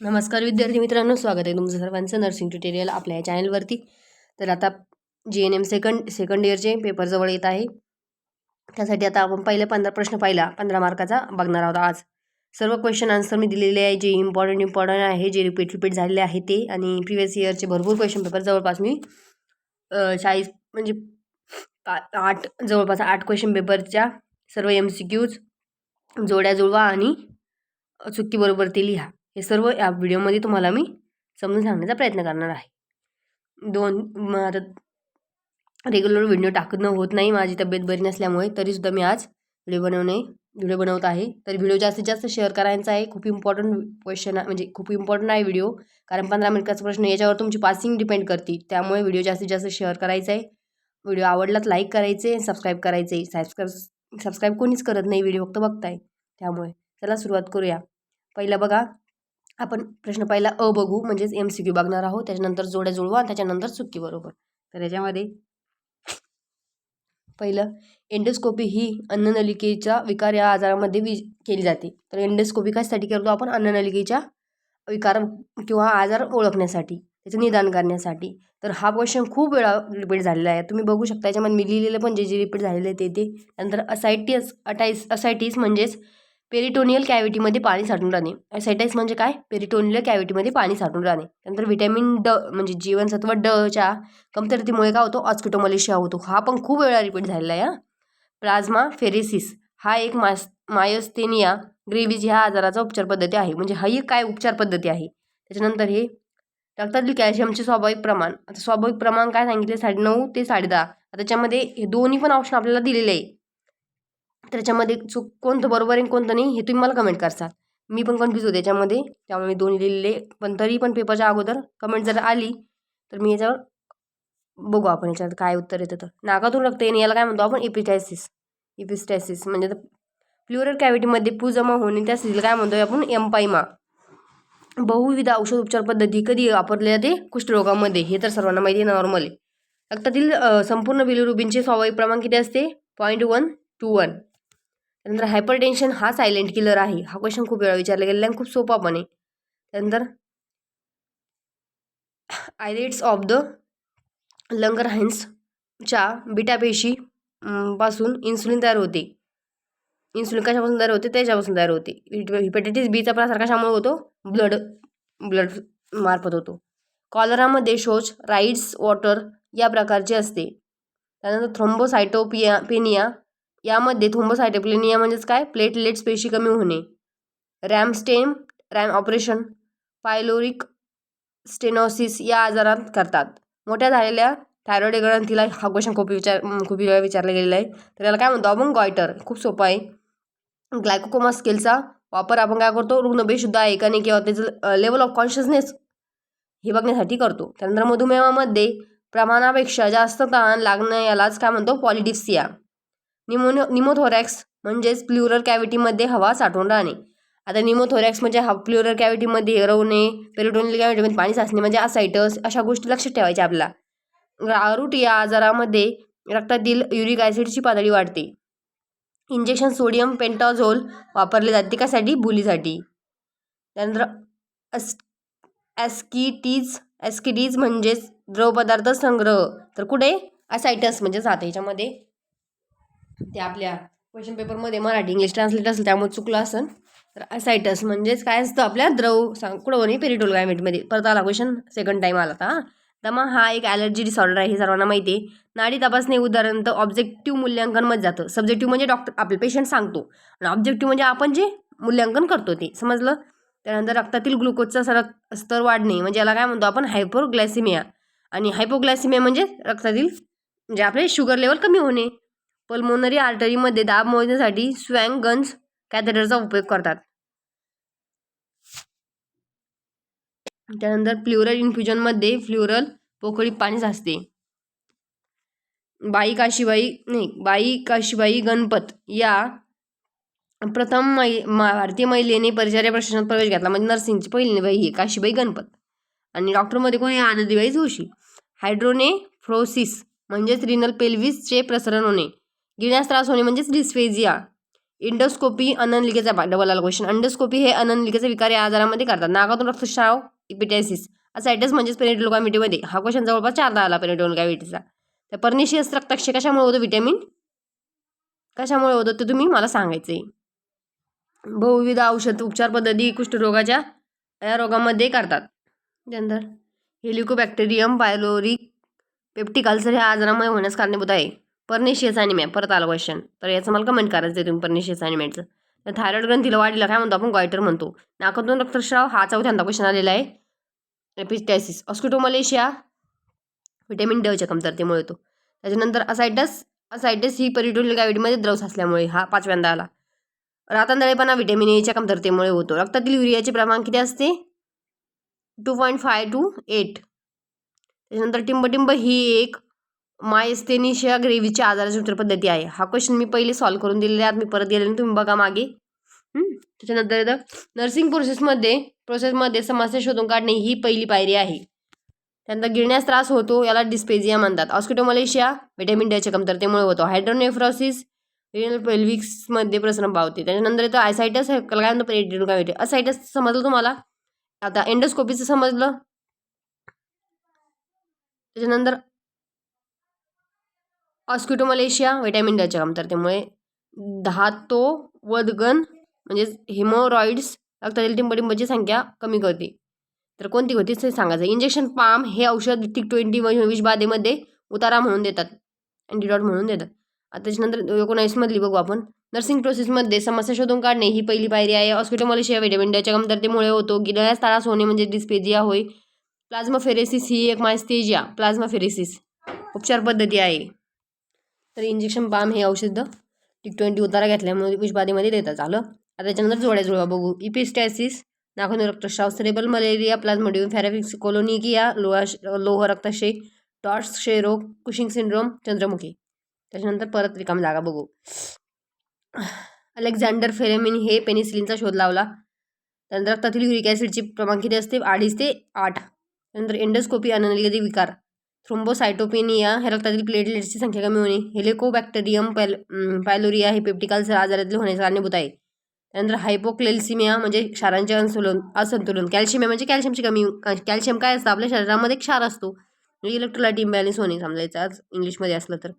नमस्कार विद्यार्थी मित्रांनो, स्वागत आहे तुमचं सर्वांचं नर्सिंग ट्युटोरियल आपल्या या चॅनलवरती. तर आता GNM सेकंड इयरचे पेपर जवळ येत आहे. त्यासाठी आता आपण पहिले 15 प्रश्न 15 मार्काचा बघणार आहोत. आज सर्व क्वेश्चन आन्सर मी दिलेले आहे, जे इम्पॉर्टंट आहे, जे रिपीट झालेले आहे ते, आणि प्रिव्हियस इयरचे भरपूर क्वेश्चन पेपर जवळपास मी 40 म्हणजे 8 क्वेश्चन पेपरच्या सर्व MCQs जोड्या जुळवा आणि चुकी बरोबर ते लिहा, हे सर्व या व्हिडिओमध्ये तुम्हाला मी समजून सांगण्याचा प्रयत्न करणार आहे. आता रेग्युलर व्हिडिओ टाकणं होत नाही, माझी तब्येत बरी नसल्यामुळे, तरीसुद्धा मी आज व्हिडिओ बनवत आहे. तर व्हिडिओ जास्तीत जास्त शेअर करायचा आहे. खूप इम्पॉर्टंट क्वेश्चन म्हणजे खूप इम्पॉर्टंट आहे व्हिडिओ, कारण 15 मिनिटाचा प्रश्न याच्यावर तुमची पासिंग डिपेंड करते. त्यामुळे व्हिडिओ जास्तीत जास्त शेअर करायचा आहे. व्हिडिओ आवडलात लाईक करायचे, सबस्क्राईब करायचे. सबस्क्राईब कोणीच करत नाही, व्हिडिओ फक्त बघताय. त्यामुळे चला सुरुवात करूया. पहिला बघा, आपण प्रश्न पहिला बघू, म्हणजेच MCQ बघणार आहोत. त्याच्यानंतर जोड्या जुळवा, त्याच्यानंतर चुकी बरोबर. तर याच्यामध्ये पहिलं, एंडोस्कोपी ही अन्ननलिकेचा विकार या आजारामध्ये केली जाते. तर एंडोस्कोपी कशासाठी करतो आपण? अन्ननलिकेच्या विकार किंवा आजार ओळखण्यासाठी, त्याचं निदान करण्यासाठी. तर हा क्वेश्चन खूप वेळा रिपीट झालेला आहे. तुम्ही बघू शकता याच्यामध्ये मी लिहिलेलं पण जे रिपीट झालेलं आहे ते. नंतर असायटिस म्हणजेच पेरिटोनियल कॅव्हिटीमध्ये पाणी साठून राहणे. असायटिस म्हणजे काय? पेरिटोनियल कॅव्हिटीमध्ये पाणी साठून राहणे. नंतर व्हिटॅमिन D म्हणजे जीवनसत्व च्या कमतरतेमुळे काय होतो? ऑस्किटो मलेशिया होतो. हा पण खूप वेळा रिपीट झालेला आहे. प्लाझ्मा फेरेसिस हा एक मायोस्थेनिया ग्रेव्हिस ह्या आजाराचा उपचार पद्धती आहे. म्हणजे हा एक काय उपचार पद्धती आहे. त्याच्यानंतर हे रक्तातील कॅल्शियमचे स्वाभाविक प्रमाण. आता स्वाभाविक प्रमाण काय सांगितले? 9.5 ते 10.5. त्याच्यामध्ये हे दोन्ही पण ऑप्शन आपल्याला दिलेले आहे. त्याच्यामध्ये कोणतं बरोबर आहे कोणतं नाही हे तुम्ही मला कमेंट करसाल. मी पण कन्फ्यूज होते याच्यामध्ये, त्यामुळे मी दोन्ही लिहिलेले. पण तरी पण पेपरच्या अगोदर कमेंट जर आली तर मी याच्यावर बघू आपण याच्यात काय उत्तर येतं. तर नाकातून रक्त येणे याला काय म्हणतो आपण? इपिस्टॅसिस म्हणजे प्लुरल कॅव्हिटीमध्ये पू जमा होणे त्या स्थितीला काय म्हणतो आपण? एम्पायमा. बहुविध औषध उपचार पद्धती कधी वापरले जाते? कुष्ठरोगामध्ये. हे तर सर्वांना माहिती आहे, नॉर्मल आहे. रक्तातील संपूर्ण बिलिरुबिनचे स्वाभाविक प्रमाण किती असते? 0.1 to 1. त्यानंतर हायपरटेन्शन हा सायलेंट किलर आहे. हा क्वेश्चन खूप वेळा विचारला गेलेला आहे, खूप सोपा पण आहे. त्यानंतर आयलेट्स ऑफ द लंगरहॅन्सच्या बीटापेशी पासून इन्सुलिन तयार होते. इन्सुलिन कशापासून तयार होते? त्याच्यापासून तयार होते. हेपॅटायटिस बीचा प्रसार कशामुळे होतो? ब्लड मार्फत होतो. कॉलरामध्ये शौच राईट्स वॉटर या प्रकारचे असते. त्यानंतर थ्रोम्बोसायटोपेनिया यामध्ये थ्रोम्बोसायटोपेनिया म्हणजेच काय? प्लेटलेट्स पेशी कमी होणे. रॅम ऑपरेशन पायलोरिक स्टेनोसिस या आजारात करतात. मोठ्या झालेल्या थायरॉइड ग्रंथीला हा क्वेश्चन खूप वेळा विचारला गेलेला आहे. तर त्याला काय म्हणतो आपण? गॉयटर. खूप सोपा आहे. ग्लायकोकोमा स्केलचा वापर आपण काय करतो? रुग्ण बेशुद्ध आहे का नाही किंवा त्याचं लेवल ऑफ कॉन्शियसनेस हे बघण्यासाठी करतो. त्यानंतर मधुमेहामध्ये प्रमाणापेक्षा जास्त ताण लागणं यालाच काय म्हणतो? पॉलिडिप्सिया. निमोथोरॅक्स म्हणजेच प्लुरल कॅव्हिटीमध्ये हवा साठवून राहणे. आता निमोथोरॅक्स म्हणजे प्लुरल कॅव्हिटीमध्ये रवणे, पेरिटोनियल कॅव्हिटीमध्ये पाणी साचणे म्हणजे असायटस. अशा गोष्टी लक्षात ठेवायच्या आपल्याला. गारूट या आजारामध्ये रक्तातील युरिक ॲसिडची पातळी वाढते. इंजेक्शन सोडियम पेंटाझोल वापरले जाते कशासाठी? भुलीसाठी. त्यानंतर ॲस्किटीज म्हणजेच द्रव पदार्थ संग्रह. तर कुठे? असायटस म्हणजे जाते. याच्यामध्ये ते आपल्या क्वेश्चन पेपरमध्ये मराठी इंग्लिश ट्रान्सलेट असेल त्यामुळे चुकलं असेल. तर असायटस म्हणजेच काय असतं? आपल्या द्रव कुठं होणे? पेरिटोनियल कॅव्हिटीमध्ये. परत आला क्वेश्चन, सेकंड टाईम आला होता. दमा हा एक ॲलर्जी डिसऑर्डर आहे, हे सर्वांना माहिती आहे. नाडी तपासणी उदाहरण ऑब्जेक्टिव्ह मूल्यांकनमध्ये जातं. सब्जेक्टिव्ह म्हणजे डॉक्टर आपले पेशंट सांगतो, आणि ऑब्जेक्टिव्ह म्हणजे आपण जे मूल्यांकन करतो ते. समजलं? त्यानंतर रक्तातील ग्लुकोजचा स्तर वाढणे म्हणजे याला काय म्हणतो आपण? हायपोग्लायसिमिया. आणि हायपोग्लायसिमिया म्हणजे रक्तातील म्हणजे आपले शुगर लेवल कमी होणे. पल्मोनरी आर्टरीमध्ये दाब मोजण्यासाठी स्वँग गन्स कॅथेटरचा उपयोग करतात. त्यानंतर प्लुरल इन्फ्युजनमध्ये प्लुरल पोकळी पाणी साचते. बाई काशीबाई गणपत या प्रथम भारतीय महिलेने परिचारिका प्रशिक्षणात प्रवेश घेतला. म्हणजे नर्सिंगची पहिली बाई ही काशीबाई गणपत. आणि डॉक्टरमध्ये कोणी? आनंदीबाई जोशी. हायड्रोनेफ्रोसिस म्हणजेच रिनल पेल्विसचे प्रसरण होणे. गिळण्यास त्रास होणे म्हणजेच डिस्फेजिया. इंडोस्कोपी अननलिकेचा डबल आला क्वेश्चन. अंडोस्कोपी हे अननलिकेचे विकार या आजारामध्ये करतात. नाकातून रक्तस्राव, इपिटायसिस, असायटिस म्हणजेच पेरिटोनल कॅव्हिटीमध्ये. हा क्वेश्चन जवळपास 4दा आला पेरिटोनल कॅव्हिटीचा. तर पर्निशियस रक्ताक्षय कशामुळे होतो? विटॅमिन कशामुळे होतं ते तुम्ही मला सांगायचं आहे. बहुविध औषध उपचार पद्धती कुष्ठरोगाच्या या रोगामध्ये करतात. त्यानंतर हेलिकोबॅक्टेरियम पायलोरी पेप्टिक अल्सर ह्या आजारामुळे होण्यास कारणीभूत आहे. पर्निशियस ॲनिमिया परत आला क्वेश्चन. तर याचं मला कमेंट करायचं आहे तुम्ही पर्निशियस ॲनिमियाचं. तर थायरॉइड ग्रंथीला वाढीला काय म्हणतो आपण? गॉयटर म्हणतो. नाकातून रक्तस्राव हा 4थ्यांदा क्वेश्चन आलेला आहे. एपिस्टॅसिस. ऑस्किटोमलेशिया विटॅमिन डच्या कमतरतेमुळे होतो. त्याच्यानंतर असायटिस ही पेरिटोनल कॅव्हिटीमध्ये द्रव साचल्यामुळे हा 5व्यांदा आला. रातंधळेपणा विटॅमिन एच्या कमतरतेमुळे होतो. रक्तातील युरियाचे प्रमाण किती असते? 2.5 to 8. त्याच्यानंतर टिंबटिंब ही एक मायस्थेनिशिया ग्रेव्हीची आजाराची उत्तर पद्धती आहे. हा क्वेश्चन मी पहिले सॉल्व्ह करून दिलेले आहेत. मी परत गेले तुम्ही बघा मागे. त्याच्यानंतर येतं नर्सिंग प्रोसेसमध्ये समस्या शोधून काढणे ही पहिली पायरी आहे. त्यानंतर गिळण्यास त्रास होतो याला डिस्पेजिया म्हणतात. ऑस्किटोमलेशिया विटॅमिन डच्या कमतरतेमुळे होतो. हायड्रोनेफ्रोसिस रिनल पेल्विक्समध्ये प्रसरण पावते. त्याच्यानंतर येतं आयसायटस काय म्हणतो? Peritoneal cavity. असायटस समजलं तुम्हाला. आता एंडोस्कोपीचं समजलं. त्याच्यानंतर ऑस्किटोमलेशिया विटॅमिन डच्या कमतरतेमुळे. धातोवदगन म्हणजेच हेमोरॉइड्स रक्तातील टिंबटिंबची संख्या कमी करते. तर कोणती होती ते सांगायचं. इंजेक्शन पाम हे औषध टिक-20 विषबाधेमध्ये उतारा म्हणून देतात, अँटीडॉट म्हणून देतात. आता त्याच्यानंतर 19मधली बघू आपण. नर्सिंग प्रोसेसमध्ये समस्या शोधून काढणे ही पहिली पायरी आहे. ऑस्किटोमलेशिया विटॅमिन डच्या कमतरतेमुळे होतो. गिळण्यास त्रास होणे म्हणजे डिस्पेजिया होय. प्लाझ्माफेरेसिस ही एक मायस्थेजिया प्लाझ्माफेरेसिस उपचार पद्धती आहे. तर इंजेक्शन पाम हे औषध टिक-20 उतारा घेतल्यामुळे विषबाधेमध्ये देतात. आलं. आता त्याच्यानंतर जोड्या बघू. इपिस्टॅसिस नाकातून रक्तस्राव, सेरेब्रल मलेरिया, प्लाझ्मोडियम, फॅरेफिक्स, कोलोनिकिया, लोह रक्तक्षय, टॉट्स क्षयरोग, कुशिंग सिंड्रोम, चंद्रमुखी. त्याच्यानंतर परत रिकाम जागा बघू. अलेक्झांडर फेलेमिन हे पेनिसिलिनचा शोध लावला. त्यानंतर रक्तातील युरिक ॲसिडचे प्रमाण किती असते? 2.5 ते 8. त्यानंतर एंडोस्कोपी अननलिकेचे विकार. थ्रोम्बोसायटोपेनिया हे रक्तातील प्लेटलेट्सची संख्या कमी होणे. हेलिकोबॅक्टेरियम पायलोरिया हे पेप्टिक अल्सर आजारातील होण्याचे कारणीभूत आहे. त्यानंतर हायपोक्लेल्सिमिया म्हणजे क्षारांचे असंतुलन. कॅल्शियम म्हणजे कॅल्शियमची कमी. कॅल्शियम काय असतं? आपल्या शरीरामध्ये क्षार असतो. म्हणजे इलेक्ट्रोलाइट इम्बॅलन्स होणे समजायचं आज इंग्लिशमध्ये असलं तर.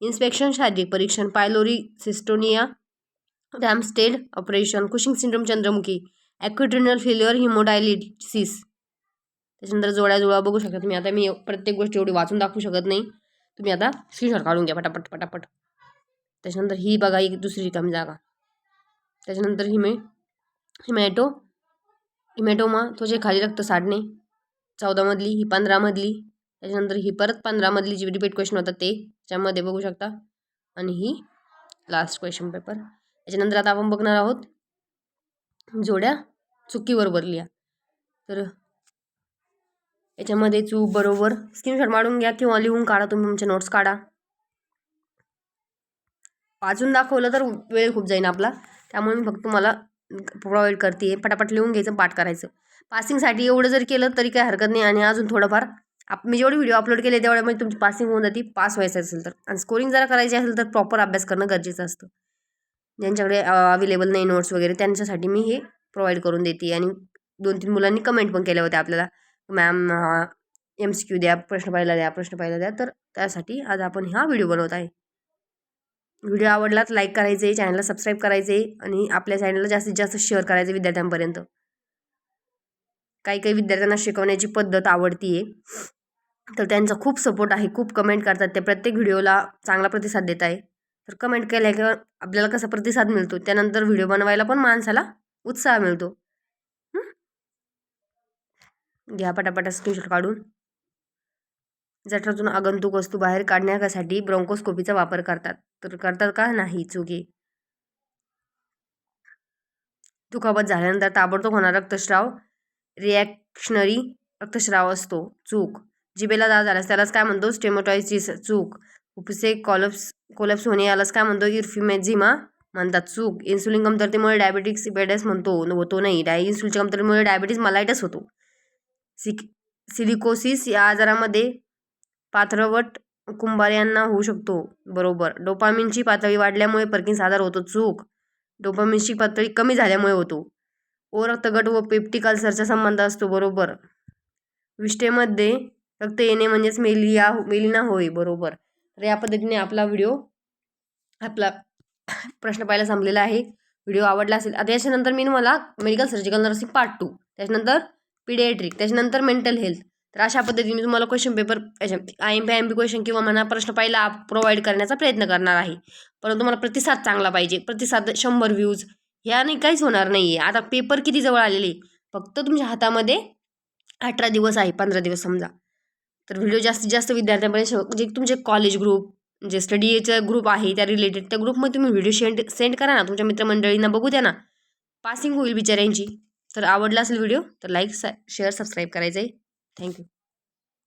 इन्स्पेक्शन शारीरिक परीक्षण. पायलोरी सिस्टोनिया, Ramstedt operation, Cushing syndrome, Chandramukhi, acute renal failure, haemodialysis. त्याच्यानंतर जोड्या बघू शकता तुम्ही. आता मी प्रत्येक गोष्ट एवढी वाचून दाखवू शकत नाही. तुम्ही आता स्क्रीनशॉट काढून घ्या पटापट. त्याच्यानंतर ही बघा एक दुसरी रिकामी जागा. त्याच्यानंतर हिमॅटोमा त्वचे खाली रक्त साठणे 14मधली, ही 15मधली. त्याच्यानंतर ही परत 15मधली जी रिपीट क्वेश्चन होता ते त्याच्यामध्ये बघू शकता. आणि ही लास्ट क्वेश्चन पेपर. त्याच्यानंतर आता आपण बघणार आहोत जोड्या चुकी बरोबर लिहा. तर याच्यामध्ये चूक बरोबर स्क्रीनशॉट मारून घ्या किंवा लिहून काढा. तुम्ही तुमचे नोट्स काढा. वाचून दाखवलं तर वेळ खूप जाईन आपला. त्यामुळे मी फक्त तुम्हाला प्रोव्हाइड करते. पटापट लिहून घ्यायचं, पाठ करायचं. पासिंगसाठी एवढं जर केलं तरी काही हरकत नाही. आणि अजून थोडंफार मी जेवढे व्हिडिओ अपलोड केले तेवढ्यामध्ये तुमची पासिंग होऊन जाते. पास व्हायचं असेल तर. आणि स्कोरिंग जरा करायची असेल तर प्रॉपर अभ्यास करणं गरजेचं असतं. ज्यांच्याकडे अवेलेबल नाही नोट्स वगैरे त्यांच्यासाठी मी हे प्रोव्हाइड करून देते. आणि 2-3 मुलांनी कमेंट पण केल्या होत्या आपल्याला, मॅम MCQ द्या, प्रश्न पाहिला द्या. तर त्यासाठी आज आपण हा व्हिडिओ बनवत आहे. व्हिडिओ आवडला तर लाईक करायचे, चॅनलला सबस्क्राईब करायचे आणि आपल्या चॅनलला जास्तीत जास्त शेअर करायचे विद्यार्थ्यांपर्यंत. काही विद्यार्थ्यांना शिकवण्याची पद्धत आवडती आहे, तर त्यांचा खूप सपोर्ट आहे. खूप कमेंट करतात, ते प्रत्येक व्हिडिओला चांगला प्रतिसाद देत आहे. तर कमेंट केल्यावर आपल्याला कसा प्रतिसाद मिळतो, त्यानंतर व्हिडिओ बनवायला पण माणसाला उत्साह मिळतो. घ्या पटापट स्क्रीनशॉट काढून. जठरातून आगंतुक वस्तू बाहेर काढण्यासाठी ब्रोंकोस्कोपीचा वापर करतात. तर करतात का? नाही, चुकी. दुखापत झाल्यानंतर ताबडतोब होणारा रक्तस्राव रिॲक्शनरी रक्तस्राव असतो. चूक. जिभेला दाब झाल्यास त्यालाच काय म्हणतो? स्टेमोटायसिस. चूक. फुफ्फुसे कोलॅप्स होणे यालाच काय म्हणतो? इन्फिमेझिमा म्हणतात. चूक. इन्सुलिन कमतरतेमुळे डायबेटिक्स इपेडेस होतो नाही. इन्सुलिनच्या कमतरतेमुळे डायबिटीस मलायटस होतो. सिलिकोसिस या आजारामध्ये पाथरवट कुंभार यांना होऊ शकतो. बरोबर. डोपामिनची पातळी वाढल्यामुळे पर्किन्स आजार होतो. चूक. डोपामिनची पातळी कमी झाल्यामुळे होतो. ओ रक्तगट व पेप्टिक अल्सरचा संबंध असतो, बरोबर. विष्ठेमध्ये रक्त येणे म्हणजेच मेलिना होय, बरोबर. तर या पद्धतीने आपला प्रश्न पाहायला संपलेला आहे. व्हिडिओ आवडला असेल, आता याच्यानंतर मी तुम्हाला मेडिकल सर्जिकल नर्सिंग पार्ट 2, त्याच्यानंतर पिडियाट्रिक, त्याच्यानंतर मेंटल हेल्थ. तर अशा पद्धतीने मी तुम्हाला क्वेश्चन पेपर IMP क्वेश्चन किंवा म्हणा प्रश्न पहिला प्रोव्हाइड करण्याचा प्रयत्न करणार आहे. परंतु मला प्रतिसाद चांगला पाहिजे. प्रतिसाद 100 व्ह्यूज ह्याने काहीच होणार नाही आहे. आता पेपर किती जवळ आलेले, फक्त तुमच्या हातामध्ये 18 दिवस आहे, 15 दिवस समजा. तर व्हिडिओ जास्तीत जास्त विद्यार्थ्यांपर्यंत म्हणजे तुमचे कॉलेज ग्रुप, जे स्टडीचा ग्रुप आहे त्या रिलेटेड, त्या ग्रुपमध्ये तुम्ही व्हिडिओ सेंड करा ना, तुमच्या मित्रमंडळींना बघू द्या ना, पासिंग होईल बिचाऱ्यांची. तर आवडला असेल व्हिडिओ तर लाईक शेअर सबस्क्राईब करायचं आहे. थँक्यू.